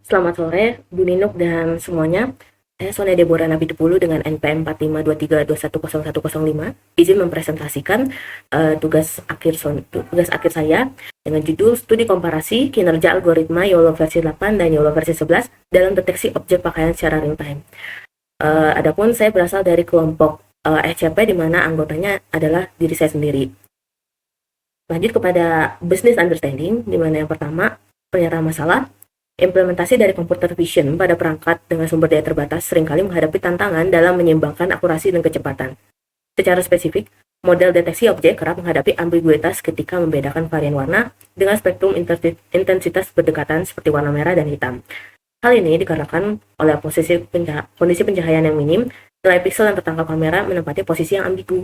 Selamat sore, Bu Ninuk dan semuanya. Saya Sonia Deborah Nabidipulu dengan NPM 4523210105. Izin mempresentasikan tugas akhir saya dengan judul Studi Komparasi Kinerja Algoritma YOLO versi 8 dan YOLO versi 11 dalam deteksi objek pakaian secara real time. Adapun saya berasal dari kelompok SCP di mana anggotanya adalah diri saya sendiri. Lanjut kepada business understanding, di mana yang pertama, pernyataan masalah. Implementasi dari computer vision pada perangkat dengan sumber daya terbatas seringkali menghadapi tantangan dalam menyeimbangkan akurasi dan kecepatan. Secara spesifik, model deteksi objek kerap menghadapi ambiguitas ketika membedakan varian warna dengan spektrum intensitas berdekatan seperti warna merah dan hitam. Hal ini dikarenakan oleh kondisi pencahayaan yang minim, nilai piksel yang tertangkap kamera menempati posisi yang ambigu.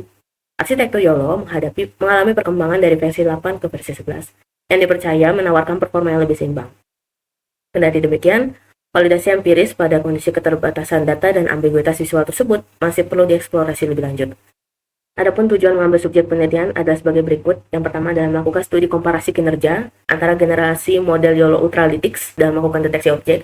Arsitektur YOLO mengalami perkembangan dari versi 8 ke versi 11, yang dipercaya menawarkan performa yang lebih seimbang. Kendati demikian, validasi empiris pada kondisi keterbatasan data dan ambiguitas visual tersebut masih perlu dieksplorasi lebih lanjut. Adapun tujuan mengambil subjek penelitian adalah sebagai berikut. Yang pertama adalah melakukan studi komparasi kinerja antara generasi model YOLO Ultralytics dalam melakukan deteksi objek.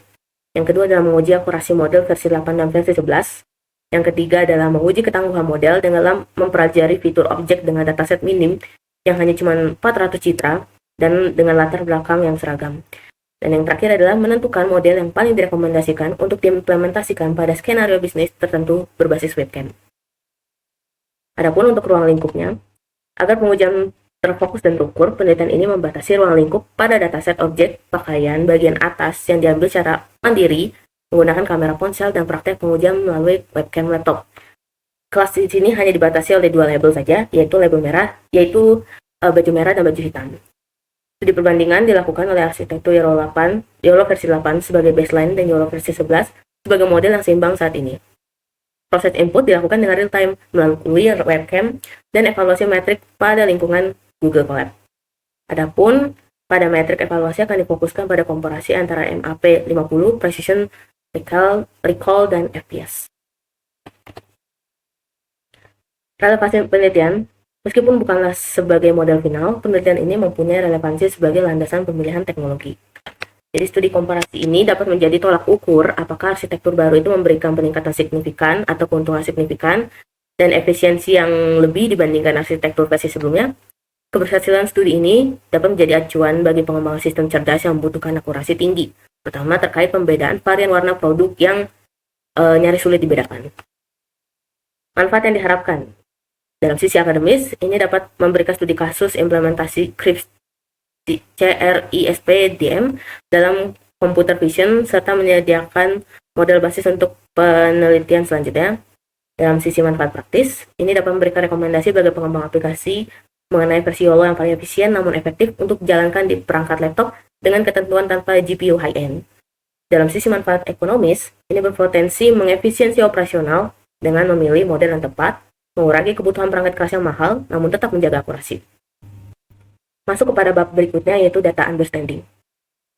Yang kedua adalah menguji akurasi model versi 8 dan versi 11. Yang ketiga adalah menguji ketangguhan model dalam mempelajari fitur objek dengan dataset minim yang hanya cuma 400 citra dan dengan latar belakang yang seragam. Dan yang terakhir adalah menentukan model yang paling direkomendasikan untuk diimplementasikan pada skenario bisnis tertentu berbasis webcam. Adapun untuk ruang lingkupnya, agar pengujian terfokus dan terukur, penelitian ini membatasi ruang lingkup pada dataset objek pakaian bagian atas yang diambil secara mandiri menggunakan kamera ponsel dan praktek pengujian melalui webcam laptop. Kelas di sini hanya dibatasi oleh dua label saja, yaitu label merah, yaitu baju merah dan baju hitam. Studi perbandingan dilakukan oleh arsitektur YOLO versi 8 sebagai baseline dan YOLO versi 11 sebagai model yang seimbang saat ini. Proses input dilakukan dengan real time melalui webcam dan evaluasi metrik pada lingkungan Google Colab. Adapun pada metrik evaluasi akan difokuskan pada komparasi antara MAP 50, Precision, Recall, dan FPS. Relevansi penelitian. Meskipun bukanlah sebagai model final, penelitian ini mempunyai relevansi sebagai landasan pemilihan teknologi. Jadi studi komparasi ini dapat menjadi tolak ukur apakah arsitektur baru itu memberikan peningkatan signifikan atau keuntungan signifikan dan efisiensi yang lebih dibandingkan arsitektur versi sebelumnya. Keberhasilan studi ini dapat menjadi acuan bagi pengembangan sistem cerdas yang membutuhkan akurasi tinggi, terutama terkait pembedaan varian warna produk yang nyaris sulit dibedakan. Manfaat yang diharapkan. Dalam sisi akademis, ini dapat memberikan studi kasus implementasi CRISP-DM dalam computer vision serta menyediakan model basis untuk penelitian selanjutnya. Dalam sisi manfaat praktis, ini dapat memberikan rekomendasi bagi pengembang aplikasi mengenai versi YOLO yang paling efisien namun efektif untuk dijalankan di perangkat laptop dengan ketentuan tanpa GPU high-end. Dalam sisi manfaat ekonomis, ini berpotensi mengefisiensi operasional dengan memilih model yang tepat, mengurangi kebutuhan perangkat keras yang mahal, namun tetap menjaga akurasi. Masuk kepada bab berikutnya, yaitu data understanding.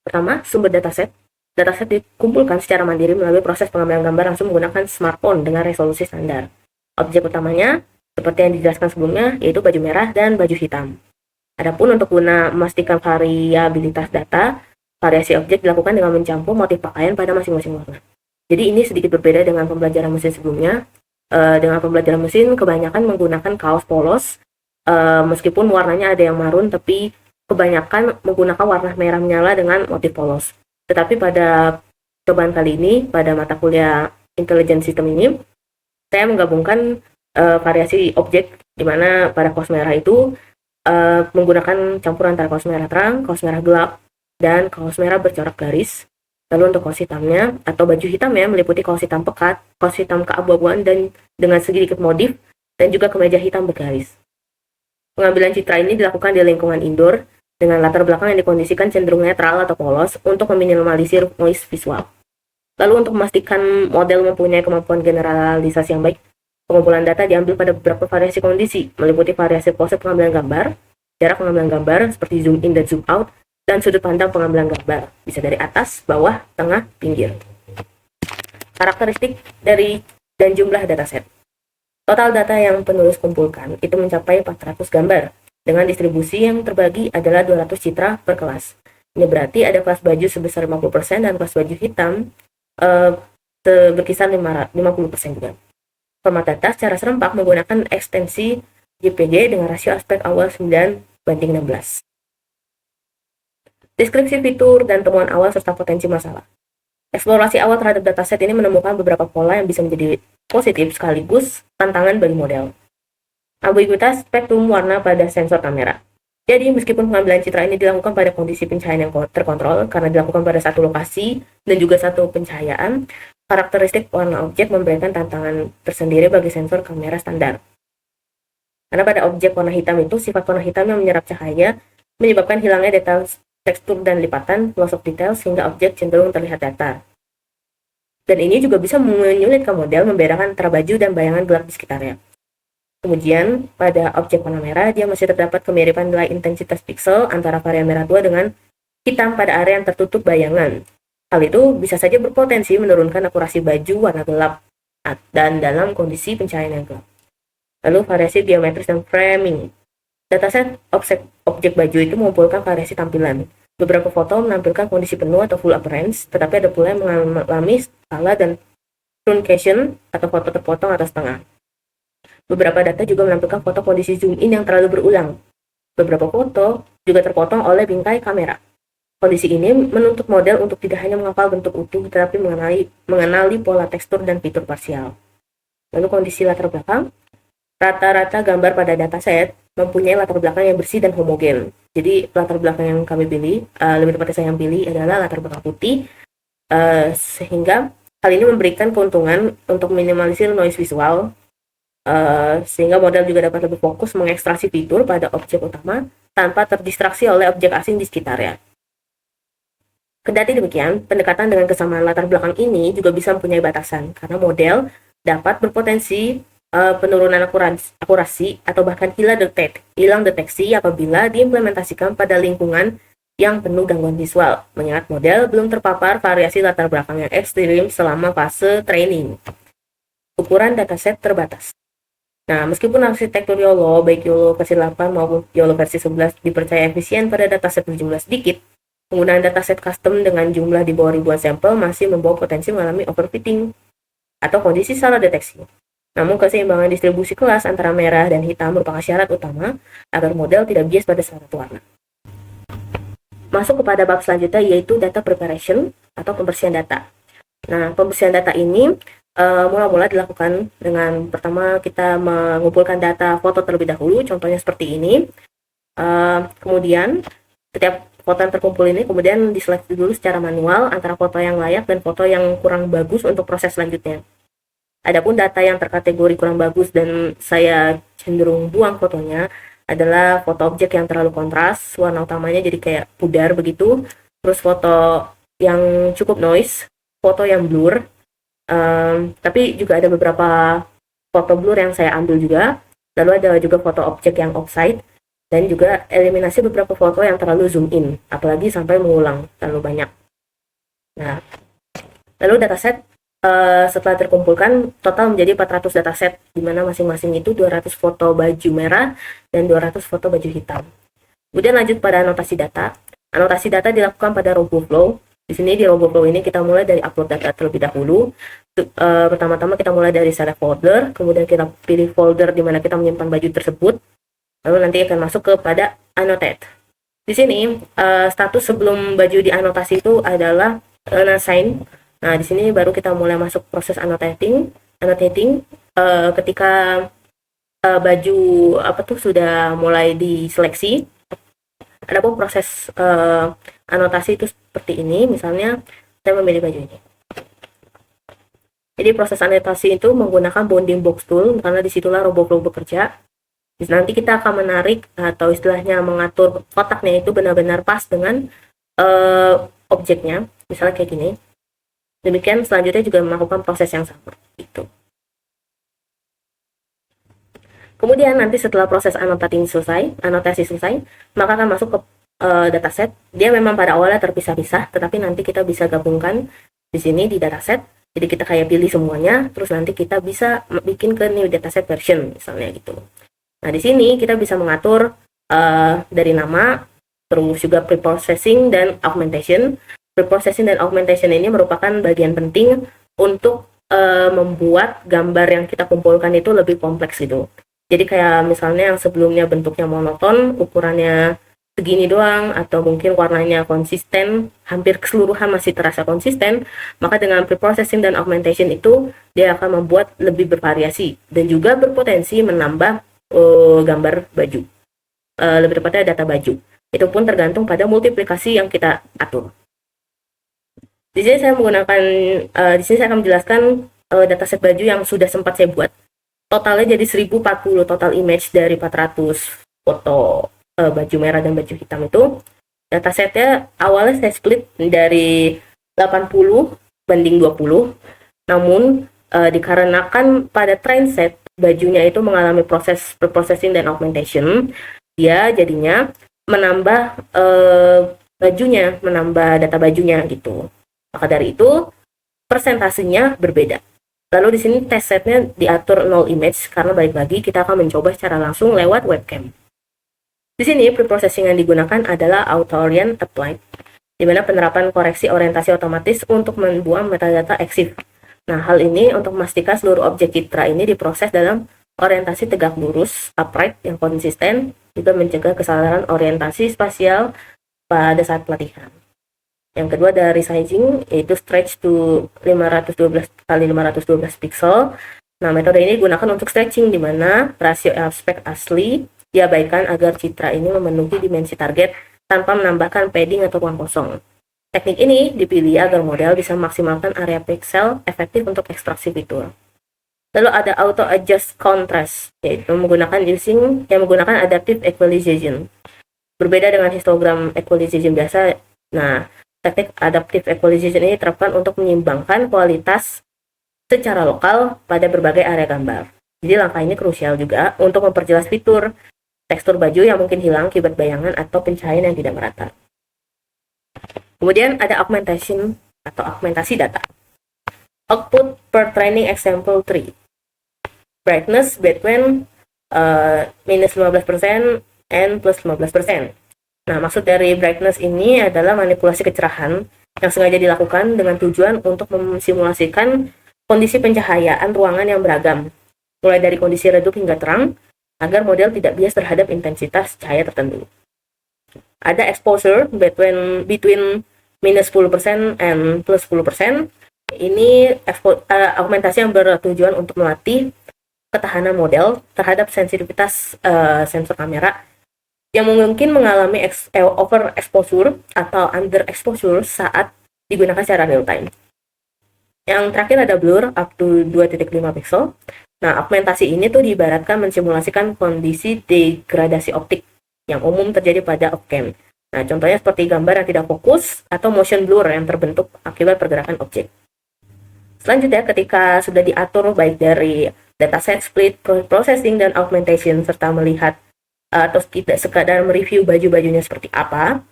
Pertama, sumber dataset. Dataset dikumpulkan secara mandiri melalui proses pengambilan gambar langsung menggunakan smartphone dengan resolusi standar. Objek utamanya, seperti yang dijelaskan sebelumnya, yaitu baju merah dan baju hitam. Adapun untuk guna memastikan variabilitas data, variasi objek dilakukan dengan mencampur motif pakaian pada masing-masing warna. Jadi ini sedikit berbeda dengan pembelajaran mesin sebelumnya. Dengan pembelajaran mesin kebanyakan menggunakan kaos polos, meskipun warnanya ada yang marun, tapi kebanyakan menggunakan warna merah menyala dengan motif polos. Tetapi pada cobaan kali ini, pada mata kuliah Intelligent System ini, saya menggabungkan variasi objek, di mana pada kaos merah itu menggunakan campuran antara kaos merah terang, kaos merah gelap, dan kaos merah bercorak garis. Lalu untuk kaos hitamnya atau baju hitamnya meliputi kaos hitam pekat, kaos hitam keabu-abuan dan dengan sedikit modif, dan juga kemeja hitam bergaris. Pengambilan citra ini dilakukan di lingkungan indoor dengan latar belakang yang dikondisikan cenderung netral atau polos untuk meminimalisir noise visual. Lalu untuk memastikan model mempunyai kemampuan generalisasi yang baik, pengumpulan data diambil pada beberapa variasi kondisi, meliputi variasi pose pengambilan gambar, jarak pengambilan gambar seperti zoom in dan zoom out, dan sudut pandang pengambilan gambar, bisa dari atas, bawah, tengah, pinggir. Karakteristik dari dan jumlah dataset. Total data yang penulis kumpulkan itu mencapai 400 gambar, dengan distribusi yang terbagi adalah 200 citra per kelas. Ini berarti ada kelas baju sebesar 50% dan kelas baju hitam berkisar 50% juga. Format data secara serempak menggunakan ekstensi JPG dengan rasio aspek awal 9:16. Deskripsi fitur dan temuan awal serta potensi masalah. Eksplorasi awal terhadap dataset ini menemukan beberapa pola yang bisa menjadi positif sekaligus tantangan bagi model. Ambiguitas spektrum warna pada sensor kamera. Jadi, meskipun pengambilan citra ini dilakukan pada kondisi pencahayaan yang terkontrol karena dilakukan pada satu lokasi dan juga satu pencahayaan, karakteristik warna objek memberikan tantangan tersendiri bagi sensor kamera standar. Karena pada objek warna hitam itu, sifat warna hitam yang menyerap cahaya menyebabkan hilangnya detail tekstur dan lipatan, loss of detail, sehingga objek cenderung terlihat datar. Dan ini juga bisa menyulitkan model membedakan antara baju dan bayangan gelap di sekitarnya. Kemudian, pada objek warna merah, dia masih terdapat kemiripan nilai intensitas piksel antara varian merah tua dengan hitam pada area yang tertutup bayangan. Hal itu bisa saja berpotensi menurunkan akurasi baju warna gelap dan dalam kondisi pencahayaan yang gelap. Lalu, variasi geometris dan framing. Dataset objek baju itu mengumpulkan variasi tampilan. Beberapa foto menampilkan kondisi penuh atau full appearance, tetapi ada pula yang mengalami skala dan truncation atau foto terpotong atau setengah. Beberapa data juga menampilkan foto kondisi zoom in yang terlalu berulang. Beberapa foto juga terpotong oleh bingkai kamera. Kondisi ini menuntut model untuk tidak hanya menghafal bentuk utuh, tetapi mengenali pola tekstur dan fitur parsial. Lalu kondisi latar belakang. Rata-rata gambar pada dataset mempunyai latar belakang yang bersih dan homogen. Jadi latar belakang yang kami pilih, lebih tepatnya saya yang pilih adalah latar belakang putih, sehingga hal ini memberikan keuntungan untuk minimalisir noise visual, sehingga model juga dapat lebih fokus mengekstraksi fitur pada objek utama tanpa terdistraksi oleh objek asing di sekitarnya. Kendati demikian, pendekatan dengan kesamaan latar belakang ini juga bisa mempunyai batasan, karena model dapat berpotensi penurunan akurasi atau bahkan hilang deteksi apabila diimplementasikan pada lingkungan yang penuh gangguan visual, mengingat model belum terpapar variasi latar belakang yang ekstrim selama fase training. Ukuran dataset terbatas. Nah, meskipun arsitektur YOLO, baik YOLO versi 8 maupun YOLO versi 11 dipercaya efisien pada dataset berjumlah sedikit, penggunaan dataset custom dengan jumlah di bawah ribuan sampel masih membawa potensi mengalami overfitting atau kondisi salah deteksi. Namun, keseimbangan distribusi kelas antara merah dan hitam merupakan syarat utama agar model tidak bias pada satu warna. Masuk kepada bab selanjutnya, yaitu data preparation atau pembersihan data. Nah, pembersihan data ini mula-mula dilakukan dengan pertama kita mengumpulkan data foto terlebih dahulu, contohnya seperti ini. Kemudian setiap foto yang terkumpul ini kemudian diseleksi dulu secara manual antara foto yang layak dan foto yang kurang bagus untuk proses selanjutnya. Adapun data yang terkategori kurang bagus dan saya cenderung buang fotonya adalah foto objek yang terlalu kontras, warna utamanya jadi kayak pudar begitu, terus foto yang cukup noise, foto yang blur, tapi juga ada beberapa foto blur yang saya ambil juga, lalu ada juga foto objek yang offside, dan juga eliminasi beberapa foto yang terlalu zoom in, apalagi sampai mengulang terlalu banyak. Nah, lalu dataset setelah terkumpulkan total menjadi 400 dataset, di mana masing-masing itu 200 foto baju merah dan 200 foto baju hitam. Kemudian lanjut pada anotasi data. Anotasi data dilakukan pada RoboFlow. Di sini di RoboFlow ini kita mulai dari upload data terlebih dahulu. Pertama-tama kita mulai dari select folder, kemudian kita pilih folder di mana kita menyimpan baju tersebut. Lalu nanti akan masuk kepada annotate. Di sini status sebelum baju dianotasi itu adalah unassign. Nah, di sini baru kita mulai masuk proses annotating ketika baju sudah mulai diseleksi. Adapun proses anotasi itu seperti ini, misalnya saya memilih baju ini. Jadi proses anotasi itu menggunakan bounding box tool, karena disitulah RoboFlow bekerja. Nanti kita akan menarik atau istilahnya mengatur kotaknya itu benar-benar pas dengan objeknya, misalnya kayak gini. Demikian selanjutnya juga melakukan proses yang sama gitu. Kemudian nanti setelah proses anotasi selesai, maka akan masuk ke dataset. Dia memang pada awalnya terpisah-pisah, tetapi nanti kita bisa gabungkan di sini di dataset. Jadi kita kayak pilih semuanya, terus nanti kita bisa bikin ke new dataset version misalnya gitu. Nah, di sini kita bisa mengatur dari nama, terus juga preprocessing dan augmentation. Preprocessing dan augmentation ini merupakan bagian penting untuk membuat gambar yang kita kumpulkan itu lebih kompleks gitu. Jadi kayak misalnya yang sebelumnya bentuknya monoton, ukurannya segini doang, atau mungkin warnanya konsisten, hampir keseluruhan masih terasa konsisten, maka dengan preprocessing dan augmentation itu dia akan membuat lebih bervariasi dan juga berpotensi menambah gambar baju, lebih tepatnya data baju. Itu pun tergantung pada multiplikasi yang kita atur. Di sini saya menggunakan, di sini saya akan menjelaskan dataset baju yang sudah sempat saya buat. Totalnya jadi 1040 total image dari 400 foto baju merah dan baju hitam itu. Datasetnya awalnya saya split dari 80 banding 20, namun dikarenakan pada trend set bajunya itu mengalami proses preprocessing dan augmentation, dia jadinya menambah bajunya, menambah data bajunya gitu. Maka dari itu persentasenya berbeda. Lalu di sini test setnya diatur 0 image karena balik lagi kita akan mencoba secara langsung lewat webcam. Di sini preprocessing yang digunakan adalah auto-orient applied, di mana penerapan koreksi orientasi otomatis untuk membuat metadata EXIF. Nah, hal ini untuk memastikan seluruh objek citra ini diproses dalam orientasi tegak lurus, upright yang konsisten, juga mencegah kesalahan orientasi spasial pada saat pelatihan. Yang kedua ada resizing, yaitu stretch to 512 x 512 pixel. Nah, metode ini digunakan untuk stretching, di mana rasio aspek asli diabaikan agar citra ini memenuhi dimensi target tanpa menambahkan padding atau ruang kosong. Teknik ini dipilih agar model bisa memaksimalkan area pixel efektif untuk ekstraksi fitur. Lalu ada auto adjust contrast, yaitu menggunakan adaptive equalization. Berbeda dengan histogram equalization biasa, nah, teknik adaptive equalization ini diterapkan untuk menyimbangkan kualitas secara lokal pada berbagai area gambar. Jadi langkah ini krusial juga untuk memperjelas fitur tekstur baju yang mungkin hilang akibat bayangan atau pencahayaan yang tidak merata. Kemudian ada augmentation atau augmentasi data. Output per training example 3. Brightness between minus 15% and plus 15%. Nah, maksud dari brightness ini adalah manipulasi kecerahan yang sengaja dilakukan dengan tujuan untuk memsimulasikan kondisi pencahayaan ruangan yang beragam, mulai dari kondisi redup hingga terang, agar model tidak bias terhadap intensitas cahaya tertentu. Ada exposure between minus 10% and plus 10%. Ini augmentasi yang bertujuan untuk melatih ketahanan model terhadap sensitivitas sensor kamera yang mungkin mengalami overexposure atau underexposure saat digunakan secara real time. Yang terakhir ada blur up to 2.5 pixel. Nah, augmentasi ini tuh diibaratkan mensimulasikan kondisi degradasi optik yang umum terjadi pada off-cam. Nah, contohnya seperti gambar yang tidak fokus atau motion blur yang terbentuk akibat pergerakan objek. Selanjutnya, ketika sudah diatur baik dari dataset split, processing, dan augmentation, serta melihat atau tidak sekadar mereview baju-bajunya seperti apa,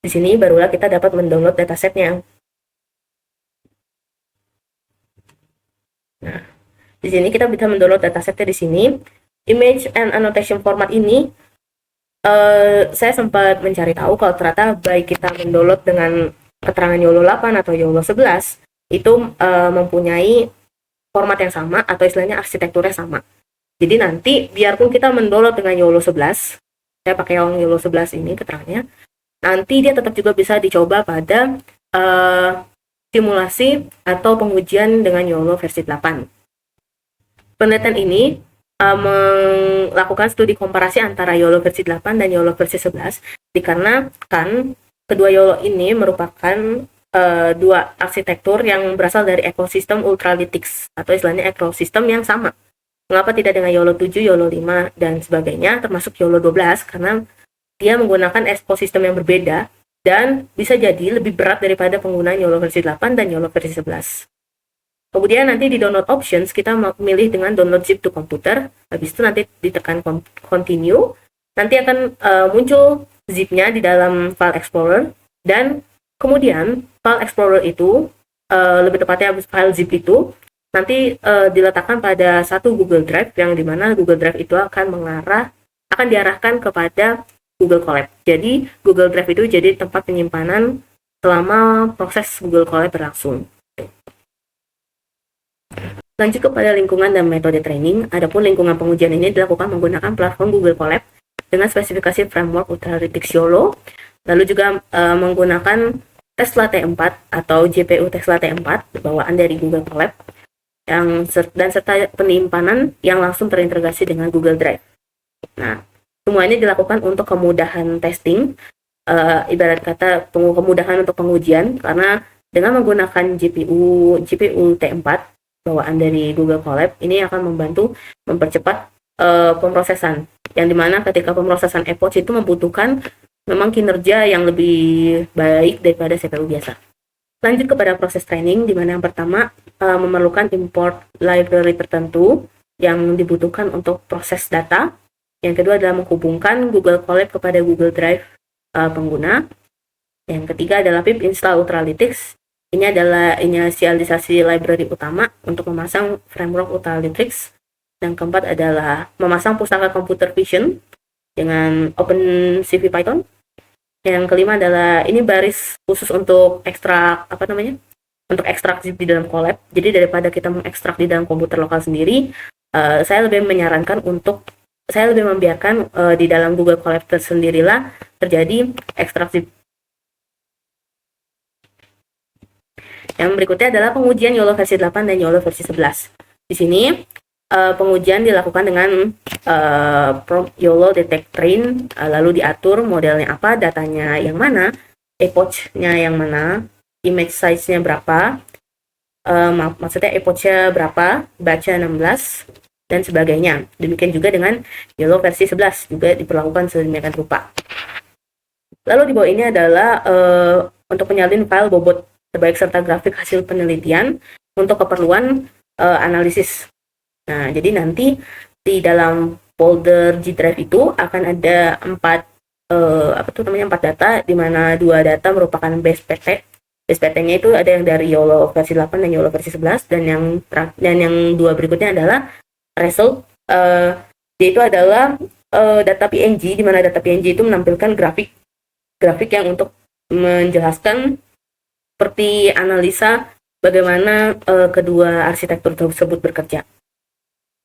di sini barulah kita dapat mendownload datasetnya. Nah, di sini kita bisa mendownload datasetnya di sini. Image and annotation format ini, saya sempat mencari tahu kalau ternyata baik kita mendownload dengan keterangan YOLO 8 atau YOLO 11, itu mempunyai format yang sama atau istilahnya arsitekturnya sama. Jadi nanti biarpun kita mendownload dengan YOLO 11, saya pakai yang YOLO 11 ini keterangannya, nanti dia tetap juga bisa dicoba pada simulasi atau pengujian dengan YOLO versi 8. Penelitian ini melakukan studi komparasi antara YOLO versi 8 dan YOLO versi 11, dikarenakan kedua YOLO ini merupakan dua arsitektur yang berasal dari ekosistem Ultralytics atau istilahnya ekosistem yang sama. Mengapa tidak dengan YOLO 7, YOLO 5, dan sebagainya, termasuk YOLO 12, karena dia menggunakan ekosistem yang berbeda dan bisa jadi lebih berat daripada penggunaan YOLO versi 8 dan YOLO versi 11. Kemudian nanti di download options kita memilih dengan download zip to computer. Habis itu nanti ditekan continue. Nanti akan muncul zipnya di dalam file explorer, dan kemudian file explorer itu lebih tepatnya file zip itu nanti diletakkan pada satu Google Drive, yang dimana Google Drive itu akan diarahkan kepada Google Colab. Jadi Google Drive itu jadi tempat penyimpanan selama proses Google Colab berlangsung. Lanjut kepada lingkungan dan metode training. Adapun lingkungan pengujian ini dilakukan menggunakan platform Google Colab dengan spesifikasi framework Ultralytics YOLO, lalu juga menggunakan Tesla T4 atau GPU Tesla T4 bawaan dari Google Colab dan serta penyimpanan yang langsung terintegrasi dengan Google Drive. Nah, semua ini dilakukan untuk kemudahan testing, ibarat kata kemudahan untuk pengujian, karena dengan menggunakan GPU T4 bawaan dari Google Colab, ini akan membantu mempercepat pemrosesan, yang dimana ketika pemrosesan epoch itu membutuhkan memang kinerja yang lebih baik daripada CPU biasa. Lanjut kepada proses training, di mana yang pertama memerlukan import library tertentu yang dibutuhkan untuk proses data. Yang kedua adalah menghubungkan Google Colab kepada Google Drive pengguna. Yang ketiga adalah pip install Ultralytics. Ini adalah inisialisasi library utama untuk memasang framework Ultralytics. Yang keempat adalah memasang pustaka computer vision dengan OpenCV Python. Yang kelima adalah ini baris khusus untuk ekstrak untuk ekstrak zip di dalam Colab. Jadi daripada kita mengekstrak di dalam komputer lokal sendiri, saya lebih membiarkan di dalam Google Colab tersendirilah terjadi ekstrak zip. Yang berikutnya adalah pengujian YOLO versi 8 dan YOLO versi 11. Di sini pengujian dilakukan dengan prompt YOLO detect train, lalu diatur modelnya apa, datanya yang mana, epoch-nya yang mana, image size-nya berapa, maksudnya epoch-nya berapa, baca 16, dan sebagainya. Demikian juga dengan YOLO versi 11 juga diperlakukan sedemikian rupa. Lalu di bawah ini adalah untuk penyalin file bobot terbaik serta grafik hasil penelitian untuk keperluan analisis. Nah, jadi nanti di dalam folder G Drive itu akan ada 4 data, di mana 2 data merupakan base PT. Base PT-nya itu ada yang dari YOLO versi 8 dan YOLO versi 11, dan yang 2 berikutnya adalah result. Yaitu adalah data PNG, di mana data PNG itu menampilkan grafik yang untuk menjelaskan seperti analisa bagaimana kedua arsitektur tersebut bekerja.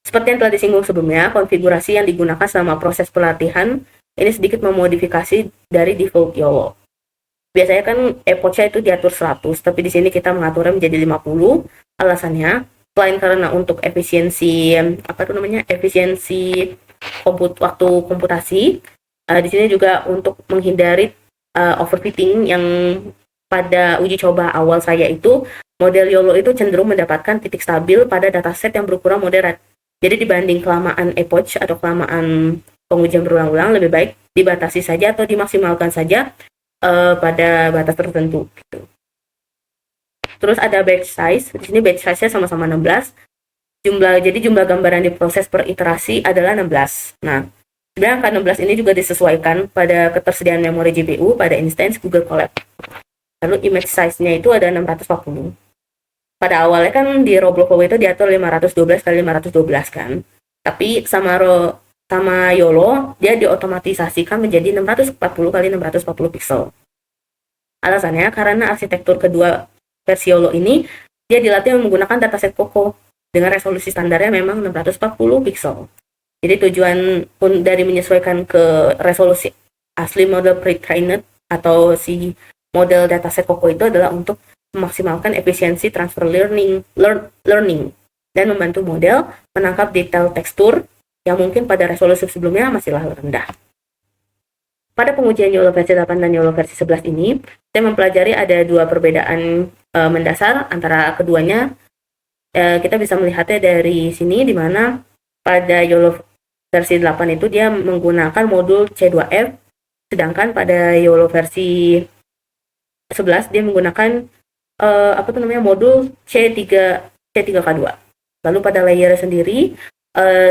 Seperti yang telah disinggung sebelumnya, konfigurasi yang digunakan selama proses pelatihan ini sedikit memodifikasi dari default YOLO. Biasanya kan epoch-nya itu diatur 100, tapi di sini kita mengaturnya menjadi 50. Alasannya, selain karena untuk efisiensi waktu komputasi, di sini juga untuk menghindari overfitting yang pada uji coba awal saya itu, model YOLO itu cenderung mendapatkan titik stabil pada dataset yang berukuran moderat. Jadi dibanding kelamaan epoch atau kelamaan pengujian berulang-ulang, lebih baik dibatasi saja atau dimaksimalkan saja pada batas tertentu. Gitu. Terus ada batch size. Di sini batch size-nya sama-sama 16. Jadi jumlah gambaran diproses per iterasi adalah 16. Nah, sebenarnya angka 16 ini juga disesuaikan pada ketersediaan memori GPU pada instance Google Colab. Lalu image size-nya itu ada 640. Pada awalnya kan di Roblox itu diatur 512 kali 512 kan. Tapi sama YOLO dia diotomatisasikan menjadi 640 kali 640 pixel. Alasannya karena arsitektur kedua versi YOLO ini dia dilatih menggunakan dataset Coco dengan resolusi standarnya memang 640 pixel. Jadi tujuan pun dari menyesuaikan ke resolusi asli model pre-trained atau si model dataset Coco itu adalah untuk memaksimalkan efisiensi transfer learning dan membantu model menangkap detail tekstur yang mungkin pada resolusi sebelumnya masihlah rendah. Pada pengujian YOLO versi 8 dan YOLO versi 11 ini, saya mempelajari ada 2 perbedaan mendasar antara keduanya. Kita bisa melihatnya dari sini, di mana pada YOLO versi 8 itu dia menggunakan modul C2F, sedangkan pada YOLO versi 11 dia menggunakan modul C3K2. Lalu pada layer sendiri,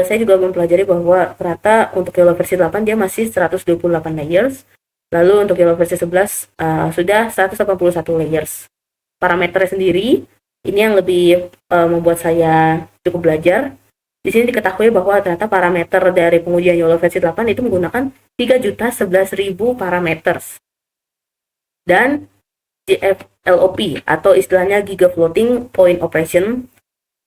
saya juga mempelajari bahwa ternyata untuk YOLO versi 8 dia masih 128 layers. Lalu untuk YOLO versi 11 sudah 181 layers. Parameternya sendiri, ini yang lebih membuat saya cukup belajar. Di sini diketahui bahwa ternyata parameter dari pengujian YOLO versi 8 itu menggunakan 3.011.000 parameters. Dan GFLOP atau istilahnya Giga Floating Point Operation,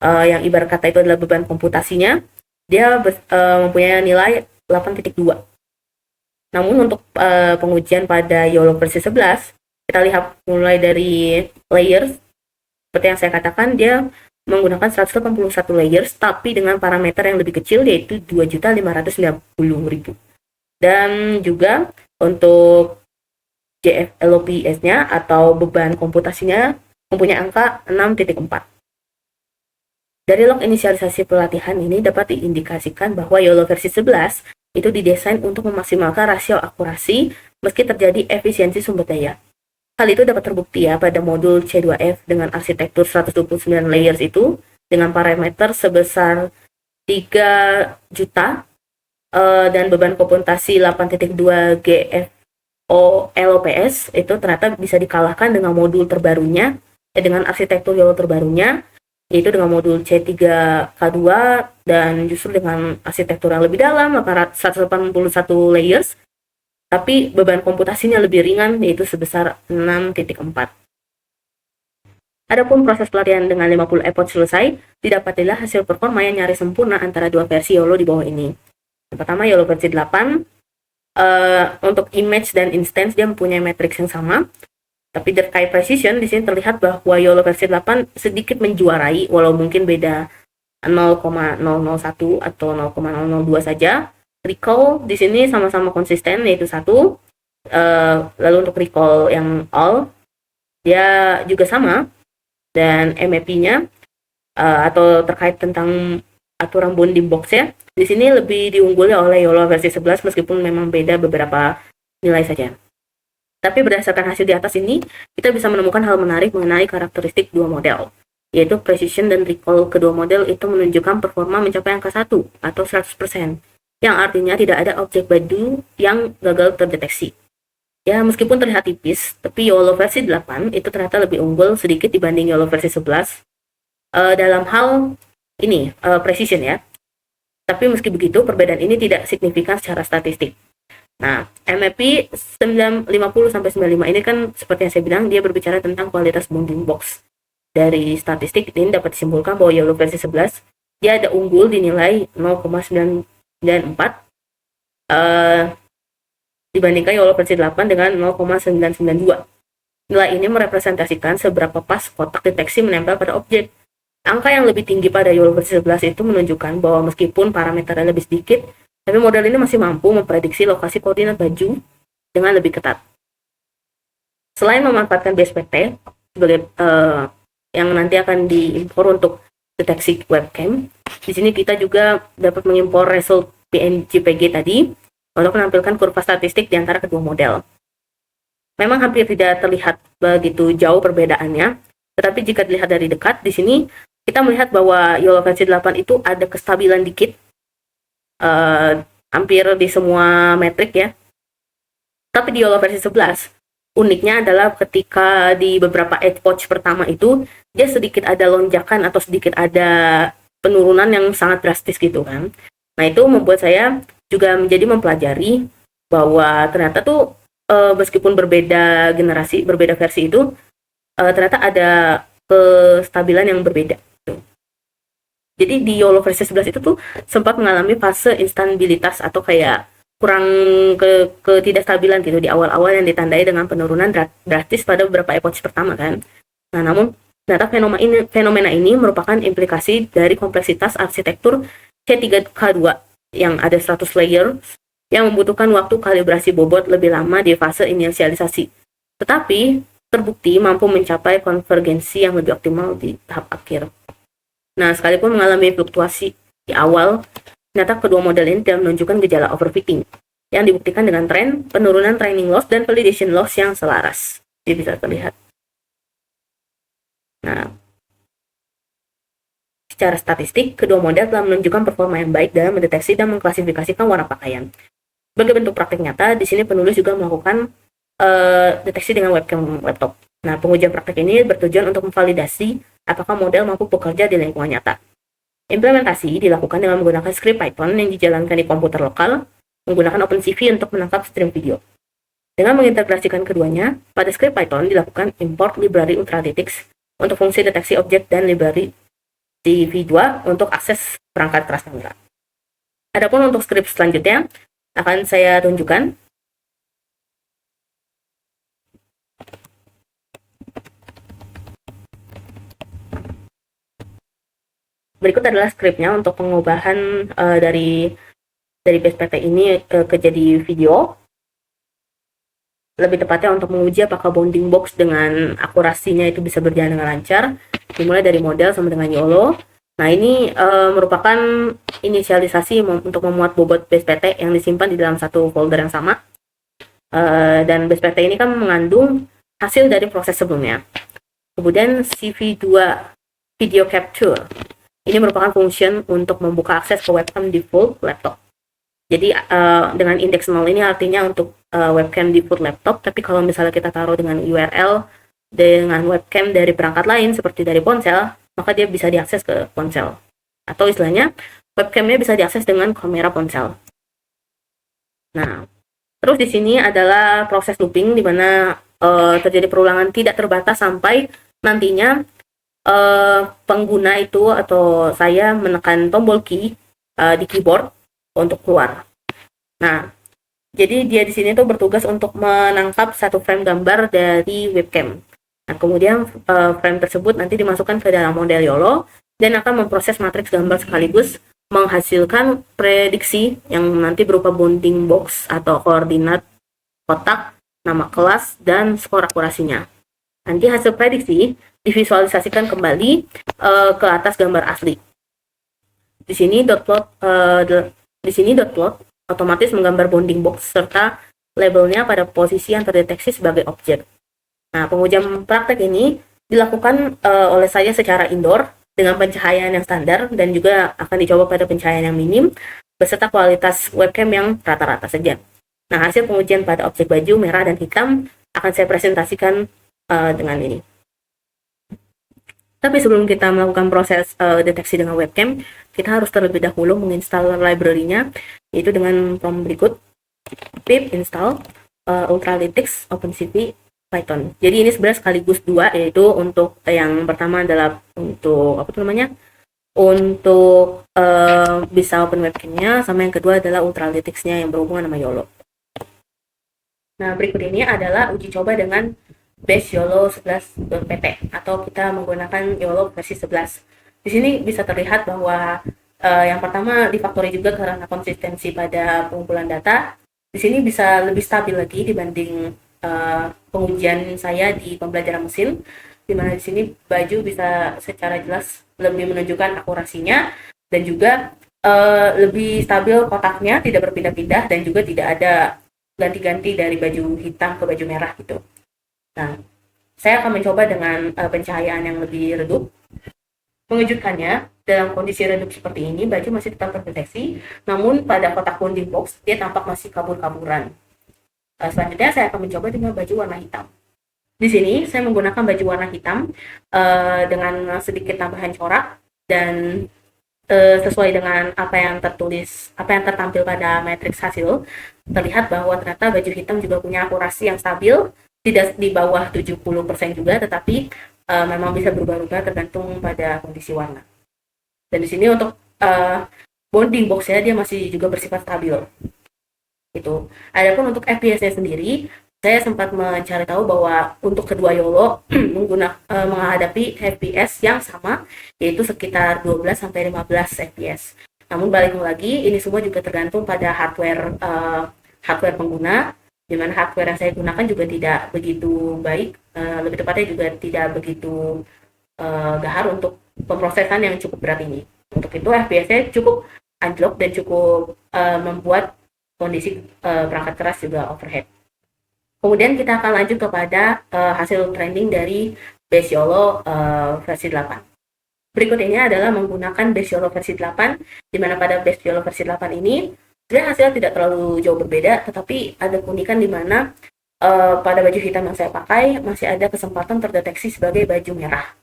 yang ibarat kata itu adalah beban komputasinya, dia mempunyai nilai 8.2. Namun untuk pengujian pada YOLO versi 11, kita lihat mulai dari layers, seperti yang saya katakan, dia menggunakan 181 layers, tapi dengan parameter yang lebih kecil, yaitu 2.590.000. Dan juga untuk JFLOPS-nya atau beban komputasinya mempunyai angka 6.4. Dari log inisialisasi pelatihan ini dapat diindikasikan bahwa YOLO versi 11 itu didesain untuk memaksimalkan rasio akurasi meski terjadi efisiensi sumber daya. Hal itu dapat terbukti ya pada modul C2F dengan arsitektur 129 layers itu dengan parameter sebesar 3 juta dan beban komputasi 8.2 GFOLOPS itu ternyata bisa dikalahkan dengan modul terbarunya, dengan arsitektur YOLO terbarunya, yaitu dengan modul C3K2 dan justru dengan arsitektur yang lebih dalam, 181 layers, tapi beban komputasinya lebih ringan, yaitu sebesar 6.4. Adapun proses pelatihan dengan 50 epoch selesai, didapatilah hasil performa yang nyaris sempurna antara dua versi YOLO di bawah ini. Yang pertama, YOLO versi 8, untuk image dan instance dia mempunyai matriks yang sama, tapi terkait precision di sini terlihat bahwa YOLO versi 8 sedikit menjuarai, walau mungkin beda 0,001 atau 0,002 saja. Recall di sini sama-sama konsisten, yaitu 1. Lalu untuk recall yang all, dia juga sama. Dan MAP-nya atau terkait tentang aturan bounding box ya, di sini lebih diungguli oleh YOLO versi 11 meskipun memang beda beberapa nilai saja. Tapi berdasarkan hasil di atas ini, kita bisa menemukan hal menarik mengenai karakteristik dua model, yaitu precision dan recall kedua model itu menunjukkan performa mencapai angka 1 atau 100%, yang artinya tidak ada objek badu yang gagal terdeteksi. Ya, meskipun terlihat tipis, tapi YOLO versi 8 itu ternyata lebih unggul sedikit dibanding YOLO versi 11 dalam hal ini, precision ya. Tapi meski begitu, perbedaan ini tidak signifikan secara statistik. Nah, MAP 50-95 ini kan seperti yang saya bilang, dia berbicara tentang kualitas bounding box. Dari statistik ini dapat disimpulkan bahwa YOLO versi 11 dia ada unggul di nilai 0,994 dibandingkan YOLO versi 8 dengan 0,992. Nilai ini merepresentasikan seberapa pas kotak deteksi menempel pada objek. Angka yang lebih tinggi pada YOLO versi 11 itu menunjukkan bahwa meskipun parameternya lebih sedikit, tapi model ini masih mampu memprediksi lokasi koordinat baju dengan lebih ketat. Selain memanfaatkan BSPT sebagai yang nanti akan diimpor untuk deteksi webcam, di sini kita juga dapat mengimpor result PNG-PG tadi untuk menampilkan kurva statistik di antara kedua model. Memang hampir tidak terlihat begitu jauh perbedaannya, tetapi jika dilihat dari dekat, di sini kita melihat bahwa YOLO versi 8 itu ada kestabilan dikit, hampir di semua metrik ya. Tapi di YOLO versi 11, uniknya adalah ketika di beberapa epoch pertama itu, dia sedikit ada lonjakan atau sedikit ada penurunan yang sangat drastis gitu kan. Nah, itu membuat saya juga menjadi mempelajari bahwa ternyata tuh meskipun berbeda generasi, berbeda versi itu, ternyata ada kestabilan yang berbeda. Jadi di YOLO versi 11 itu tuh sempat mengalami fase instabilitas atau kayak kurang ketidakstabilan gitu di awal-awal yang ditandai dengan penurunan drastis pada beberapa epoch pertama kan. Nah, namun ternyata fenomena ini merupakan implikasi dari kompleksitas arsitektur C3K2 yang ada 100 layer yang membutuhkan waktu kalibrasi bobot lebih lama di fase inisialisasi. Tetapi terbukti mampu mencapai konvergensi yang lebih optimal di tahap akhir. Nah, sekalipun mengalami fluktuasi di awal, ternyata kedua model ini tidak menunjukkan gejala overfitting, yang dibuktikan dengan tren penurunan training loss dan validation loss yang selaras. Jadi bisa terlihat. Nah, secara statistik, kedua model telah menunjukkan performa yang baik dalam mendeteksi dan mengklasifikasikan warna pakaian. Sebagai bentuk praktik nyata, di sini penulis juga melakukan deteksi dengan webcam laptop. Nah, pengujian praktik ini bertujuan untuk memvalidasi apakah model mampu bekerja di lingkungan nyata. Implementasi dilakukan dengan menggunakan script Python yang dijalankan di komputer lokal menggunakan OpenCV untuk menangkap stream video. Dengan mengintegrasikan keduanya, pada script Python dilakukan import library Ultralytics untuk fungsi deteksi objek dan library CV2 untuk akses perangkat keras kamera. Adapun untuk script selanjutnya akan saya tunjukkan. Berikut adalah scriptnya untuk pengubahan dari BSPT ini ke jadi video. Lebih tepatnya untuk menguji apakah bounding box dengan akurasinya itu bisa berjalan dengan lancar, dimulai dari model sama dengan YOLO. Nah, ini merupakan inisialisasi untuk memuat bobot BSPT yang disimpan di dalam satu folder yang sama. Dan BSPT ini kan mengandung hasil dari proses sebelumnya. Kemudian CV2 video capture. Ini merupakan function untuk membuka akses ke webcam di full laptop. Jadi dengan indeks 0 ini artinya untuk webcam di full laptop, tapi kalau misalnya kita taruh dengan URL dengan webcam dari perangkat lain seperti dari ponsel, maka dia bisa diakses ke ponsel. Atau istilahnya, webcamnya bisa diakses dengan kamera ponsel. Nah, terus di sini adalah proses looping di mana terjadi perulangan tidak terbatas sampai nantinya pengguna itu atau saya menekan tombol key di keyboard untuk keluar. Nah, jadi dia di sini tuh bertugas untuk menangkap satu frame gambar dari webcam. Nah, kemudian frame tersebut nanti dimasukkan ke dalam model YOLO dan akan memproses matriks gambar sekaligus menghasilkan prediksi yang nanti berupa bounding box atau koordinat kotak, nama kelas, dan skor akurasinya. Nanti hasil prediksi divisualisasikan kembali ke atas gambar asli. Di sini dot plot otomatis menggambar bounding box serta labelnya pada posisi yang terdeteksi sebagai objek. Nah, pengujian praktek ini dilakukan oleh saya secara indoor dengan pencahayaan yang standar dan juga akan dicoba pada pencahayaan yang minim beserta kualitas webcam yang rata-rata saja. Nah, hasil pengujian pada objek baju merah dan hitam akan saya presentasikan dengan ini. Tapi sebelum kita melakukan proses deteksi dengan webcam, kita harus terlebih dahulu menginstal library-nya, yaitu dengan prompt berikut, pip install Ultralytics OpenCV Python. Jadi ini sebenarnya sekaligus dua, yaitu untuk yang pertama adalah untuk untuk bisa open webcam-nya, sama yang kedua adalah Ultralytics-nya yang berhubungan sama YOLO. Nah, berikut ini adalah uji coba dengan base YOLO 11.pt atau kita menggunakan YOLO versi 11. Di sini bisa terlihat bahwa yang pertama difaktori juga karena konsistensi pada pengumpulan data. Di sini bisa lebih stabil lagi dibanding pengujian saya di pembelajaran mesin, di mana di sini baju bisa secara jelas lebih menunjukkan akurasinya dan juga lebih stabil kotaknya, tidak berpindah-pindah dan juga tidak ada ganti-ganti dari baju hitam ke baju merah gitu. Nah, saya akan mencoba dengan pencahayaan yang lebih redup. Mengejutkannya, dalam kondisi redup seperti ini, baju masih tetap terdeteksi, namun pada kotak bounding box, dia tampak masih kabur-kaburan. Selanjutnya, saya akan mencoba dengan baju warna hitam. Di sini, saya menggunakan baju warna hitam dengan sedikit tambahan corak, dan sesuai dengan apa yang tertampil pada matriks hasil, terlihat bahwa ternyata baju hitam juga punya akurasi yang stabil, tidak di bawah 70% juga, tetapi memang bisa berubah-ubah tergantung pada kondisi warna. Dan di sini untuk bounding box-nya dia masih juga bersifat stabil. Itu. Adapun untuk FPS-nya sendiri, saya sempat mencari tahu bahwa untuk kedua YOLO menghadapi FPS yang sama, yaitu sekitar 12 sampai 15 FPS. Namun balik lagi, ini semua juga tergantung pada hardware pengguna, di mana hardware yang saya gunakan juga tidak begitu baik, lebih tepatnya juga tidak begitu gahar untuk pemrosesan yang cukup berat ini. Untuk itu FPS-nya cukup anjlok dan cukup membuat kondisi perangkat keras juga overhead. Kemudian kita akan lanjut kepada hasil training dari base YOLO versi 8. Berikut ini adalah menggunakan base YOLO versi 8, di mana pada base YOLO versi 8 ini sebenarnya hasilnya tidak terlalu jauh berbeda, tetapi ada keunikan di mana pada baju hitam yang saya pakai masih ada kesempatan terdeteksi sebagai baju merah.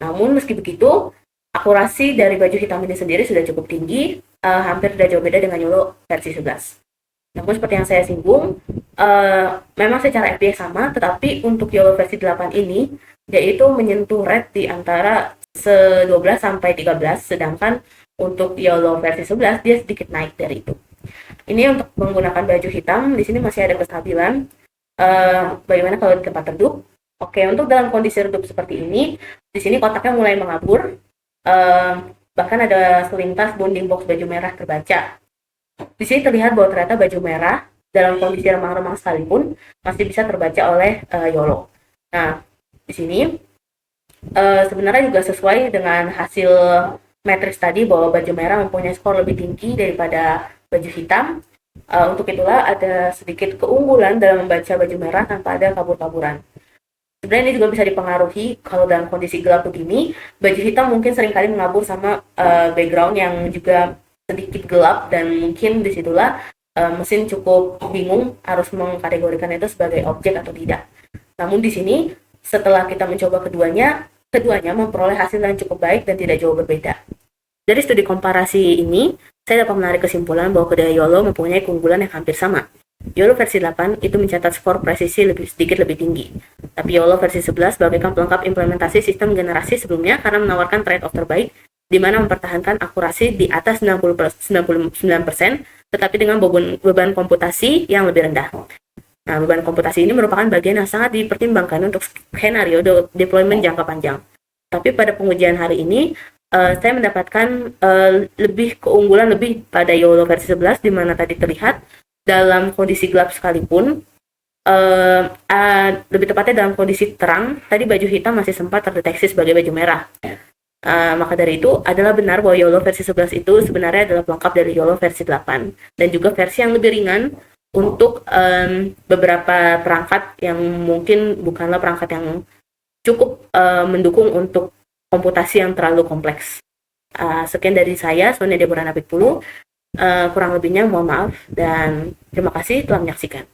Namun meski begitu, akurasi dari baju hitam ini sendiri sudah cukup tinggi, hampir tidak jauh beda dengan YOLO versi 11. Namun seperti yang saya singgung, memang secara FPS sama, tetapi untuk YOLO versi 8 ini, yaitu menyentuh rate di antara 12 sampai 13, sedangkan untuk YOLO versi 11 dia sedikit naik dari itu. Ini untuk menggunakan baju hitam, di sini masih ada kestabilan. Bagaimana kalau di tempat redup? Oke, untuk dalam kondisi redup seperti ini, di sini kotaknya mulai mengabur, bahkan ada selintas bounding box baju merah terbaca. Di sini terlihat bahwa ternyata baju merah dalam kondisi remang-remang sekalipun masih bisa terbaca oleh YOLO. Nah, di sini sebenarnya juga sesuai dengan hasil matriks tadi bahwa baju merah mempunyai skor lebih tinggi daripada baju hitam. Untuk itulah ada sedikit keunggulan dalam membaca baju merah tanpa ada kabur-kaburan. Sebenarnya ini juga bisa dipengaruhi kalau dalam kondisi gelap begini, baju hitam mungkin seringkali mengabur sama background yang juga sedikit gelap, dan mungkin disitulah mesin cukup bingung harus mengkategorikan itu sebagai objek atau tidak. Namun di sini setelah kita mencoba keduanya memperoleh hasil yang cukup baik dan tidak jauh berbeda. Dari studi komparasi ini, saya dapat menarik kesimpulan bahwa kedua YOLO mempunyai keunggulan yang hampir sama. YOLO versi 8 itu mencatat skor presisi sedikit lebih tinggi. Tapi YOLO versi 11 bagaikan pelengkap implementasi sistem generasi sebelumnya karena menawarkan trade-off terbaik, di mana mempertahankan akurasi di atas 99%, tetapi dengan beban komputasi yang lebih rendah. Nah, beban komputasi ini merupakan bagian yang sangat dipertimbangkan untuk skenario deployment jangka panjang. Tapi pada pengujian hari ini, saya mendapatkan keunggulan lebih pada YOLO versi 11, di mana tadi terlihat dalam kondisi gelap sekalipun, lebih tepatnya dalam kondisi terang, tadi baju hitam masih sempat terdeteksi sebagai baju merah. Maka dari itu adalah benar bahwa YOLO versi 11 itu sebenarnya adalah pelengkap dari YOLO versi 8, dan juga versi yang lebih ringan untuk beberapa perangkat yang mungkin bukanlah perangkat yang cukup mendukung untuk komputasi yang terlalu kompleks. Sekian dari saya, Sonia Deborah Napitpulu. Kurang lebihnya mohon maaf, dan terima kasih telah menyaksikan.